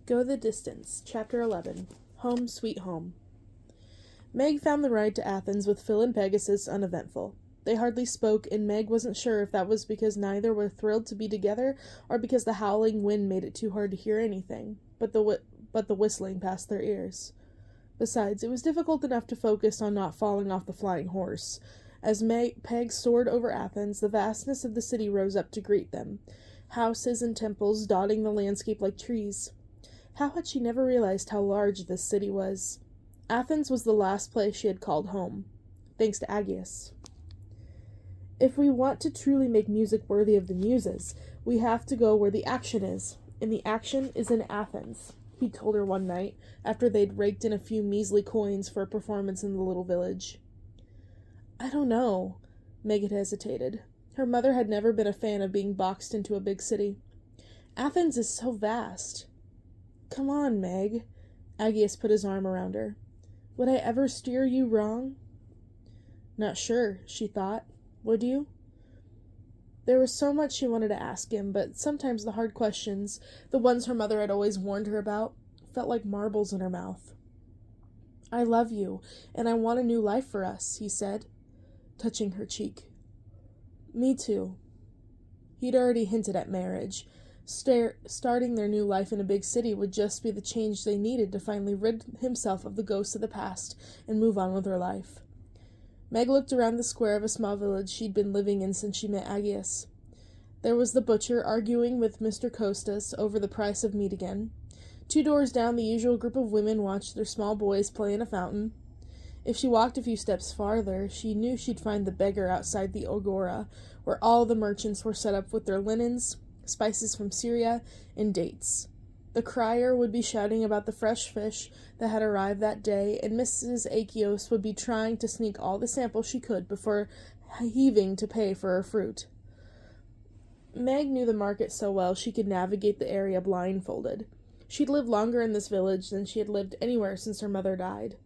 Go the Distance, Chapter 11, Home Sweet Home. Meg found the ride to Athens with Phil and Pegasus uneventful. They hardly spoke, and Meg wasn't sure if that was because neither were thrilled to be together or because the howling wind made it too hard to hear anything, but the whistling passed their ears. Besides, it was difficult enough to focus on not falling off the flying horse. As Peg soared over Athens, the vastness of the city rose up to greet them, houses and temples dotting the landscape like trees. How had she never realized how large this city was? Athens was the last place she had called home, thanks to Aegeus. If we want to truly make music worthy of the Muses, we have to go where the action is, and the action is in Athens, he told her one night, after they'd raked in a few measly coins for a performance in the little village. I don't know, Meg had hesitated. Her mother had never been a fan of being boxed into a big city. Athens is so vast. Come on, Meg. Aegeus put his arm around her. Would I ever steer you wrong? Not sure, she thought. Would you? There was so much she wanted to ask him, but sometimes the hard questions, the ones her mother had always warned her about, felt like marbles in her mouth. I love you, and I want a new life for us, he said, touching her cheek. Me too. He'd already hinted at marriage. Starting their new life in a big city would just be the change they needed to finally rid himself of the ghosts of the past and move on with her life. Meg looked around the square of a small village she'd been living in since she met Aegeus. There was the butcher arguing with Mr. Costas over the price of meat again. 2 doors down, the usual group of women watched their small boys play in a fountain. If she walked a few steps farther, she knew she'd find the beggar outside the agora, where all the merchants were set up with their linens, spices from Syria, and dates. The crier would be shouting about the fresh fish that had arrived that day, and Mrs. Achios would be trying to sneak all the samples she could before heaving to pay for her fruit. Meg knew the market so well she could navigate the area blindfolded. She'd lived longer in this village than she had lived anywhere since her mother died.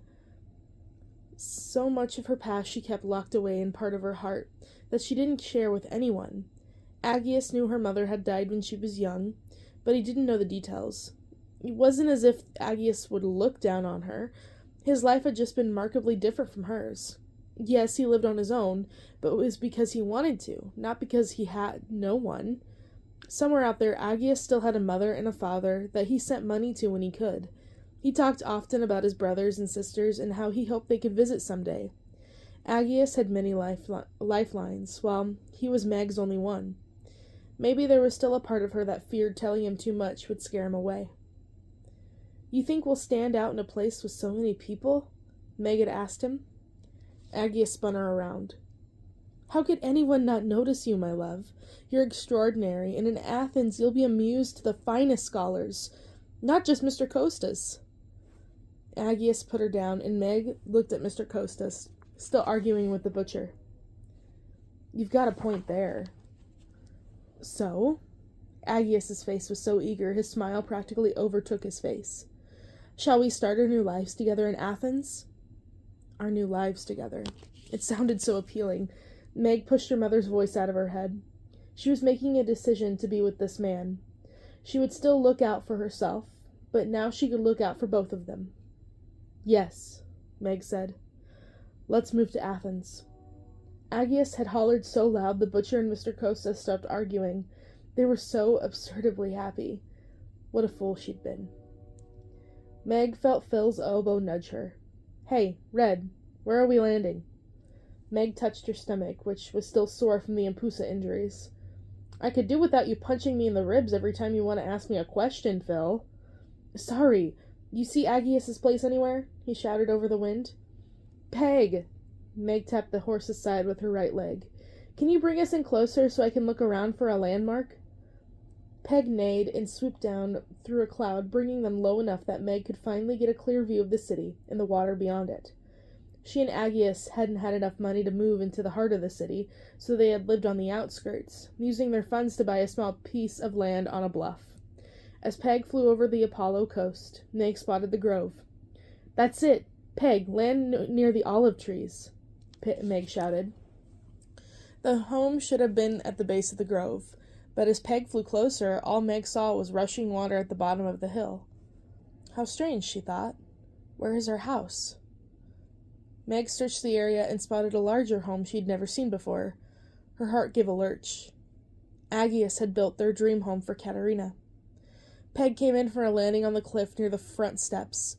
So much of her past she kept locked away in part of her heart that she didn't share with anyone. Aegeus knew her mother had died when she was young, but he didn't know the details. It wasn't as if Aegeus would look down on her. His life had just been markedly different from hers. Yes, he lived on his own, but it was because he wanted to, not because he had no one. Somewhere out there, Aegeus still had a mother and a father that he sent money to when he could. He talked often about his brothers and sisters and how he hoped they could visit someday. Aegeus had many lifelines, while he was Meg's only one. Maybe there was still a part of her that feared telling him too much would scare him away. You think we'll stand out in a place with so many people? Meg had asked him. Aegeus spun her around. How could anyone not notice you, my love? You're extraordinary, and in Athens you'll be amused to the finest scholars, not just Mr. Costas. Aegeus put her down, and Meg looked at Mr. Costas, still arguing with the butcher. You've got a point there. So? Aegeus's face was so eager, his smile practically overtook his face. Shall we start our new lives together in Athens? Our new lives together. It sounded so appealing. Meg pushed her mother's voice out of her head. She was making a decision to be with this man. She would still look out for herself, but now she could look out for both of them. Yes, Meg said. Let's move to Athens. Aegeus had hollered so loud the butcher and Mr. Costas stopped arguing. They were so absurdly happy. What a fool she'd been. Meg felt Phil's elbow nudge her. Hey, Red, where are we landing? Meg touched her stomach, which was still sore from the Impusa injuries. I could do without you punching me in the ribs every time you want to ask me a question, Phil. Sorry. You see Aegeus's place anywhere? He shouted over the wind. Peg! Meg tapped the horse's side with her right leg. Can you bring us in closer so I can look around for a landmark? Peg neighed and swooped down through a cloud, bringing them low enough that Meg could finally get a clear view of the city and the water beyond it. She and Aegeus hadn't had enough money to move into the heart of the city, so they had lived on the outskirts, using their funds to buy a small piece of land on a bluff. As Peg flew over the Apollo coast, Meg spotted the grove. That's it! Peg, land near the olive trees, Meg shouted. The home should have been at the base of the grove, but as Peg flew closer, all Meg saw was rushing water at the bottom of the hill. How strange, she thought. Where is her house? Meg searched the area and spotted a larger home she'd never seen before. Her heart gave a lurch. Aggius had built their dream home for Katerina. Peg came in for a landing on the cliff near the front steps.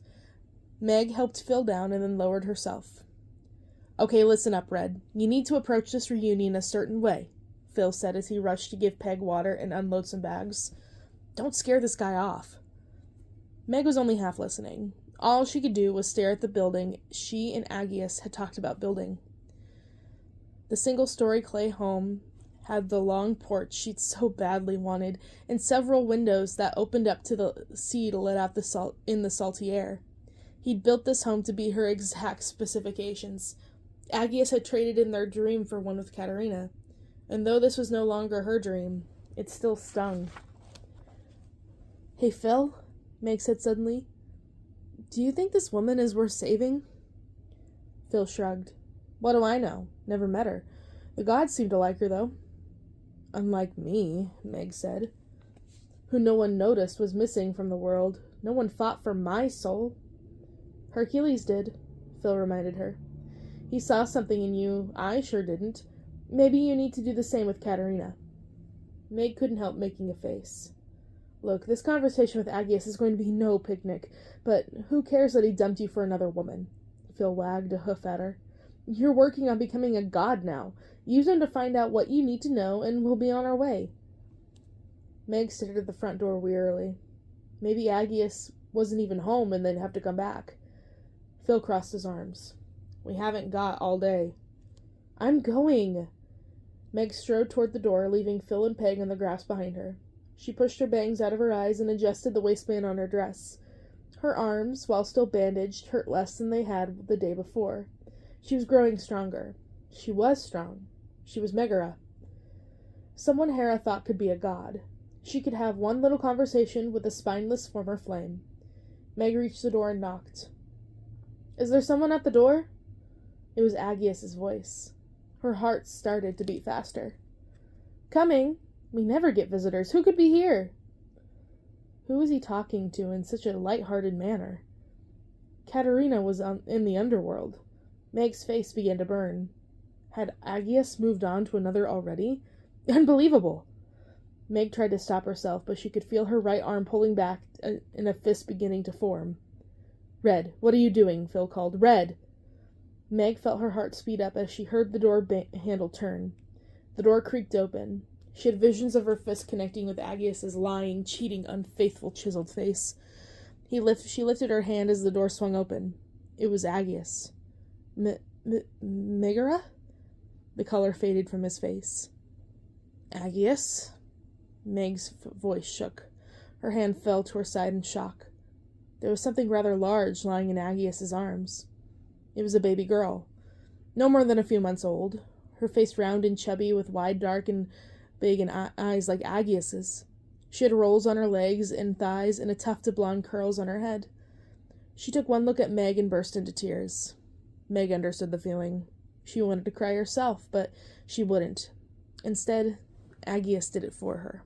Meg helped Phil down and then lowered herself. Okay, listen up, Red. You need to approach this reunion a certain way, Phil said as he rushed to give Peg water and unload some bags. Don't scare this guy off. Meg was only half listening. All she could do was stare at the building she and Aggius had talked about building. The single-story clay home had the long porch she'd so badly wanted, and several windows that opened up to the sea to let out the salty air. He'd built this home to be her exact specifications. Aggius had traded in their dream for one with Katerina, and though this was no longer her dream, it still stung. Hey, Phil, Meg said suddenly. Do you think this woman is worth saving? Phil shrugged. What do I know? Never met her. The gods seem to like her, though. Unlike me, Meg said, who no one noticed was missing from the world. No one fought for my soul. Hercules did, Phil reminded her. He saw something in you I sure didn't. Maybe you need to do the same with Katerina. Meg couldn't help making a face. Look, this conversation with Aggius is going to be no picnic, but who cares that he dumped you for another woman? Phil wagged a hoof at her. You're working on becoming a god now. Use him to find out what you need to know, and we'll be on our way. Meg stared at the front door wearily. Maybe Aggius wasn't even home and they'd have to come back. Phil crossed his arms. We haven't got all day. I'm going. Meg strode toward the door, leaving Phil and Peg on the grass behind her. She pushed her bangs out of her eyes and adjusted the waistband on her dress. Her arms, while still bandaged, hurt less than they had the day before. She was growing stronger. She was strong. She was Megara. Someone Hera thought could be a god. She could have one little conversation with a spineless former flame. Meg reached the door and knocked. Is there someone at the door? It was Aggius's voice. Her heart started to beat faster. Coming. We never get visitors. Who could be here? Who was he talking to in such a light-hearted manner? Katerina was in the underworld. Meg's face began to burn. Had Aggius moved on to another already? Unbelievable! Meg tried to stop herself, but she could feel her right arm pulling back and a fist beginning to form. Red, what are you doing? Phil called. Red! Meg felt her heart speed up as she heard the door handle turn. The door creaked open. She had visions of her fist connecting with Aggius's lying, cheating, unfaithful, chiseled face. She lifted her hand as the door swung open. It was Aggius. Megara? The color faded from his face. Aggius? Meg's voice shook. Her hand fell to her side in shock. There was something rather large lying in Aggius's arms. It was a baby girl, no more than a few months old, her face round and chubby with wide, dark, and big and eyes like Aggius's. She had rolls on her legs and thighs and a tuft of blonde curls on her head. She took one look at Meg and burst into tears. Meg understood the feeling. She wanted to cry herself, but she wouldn't. Instead, Aggius did it for her.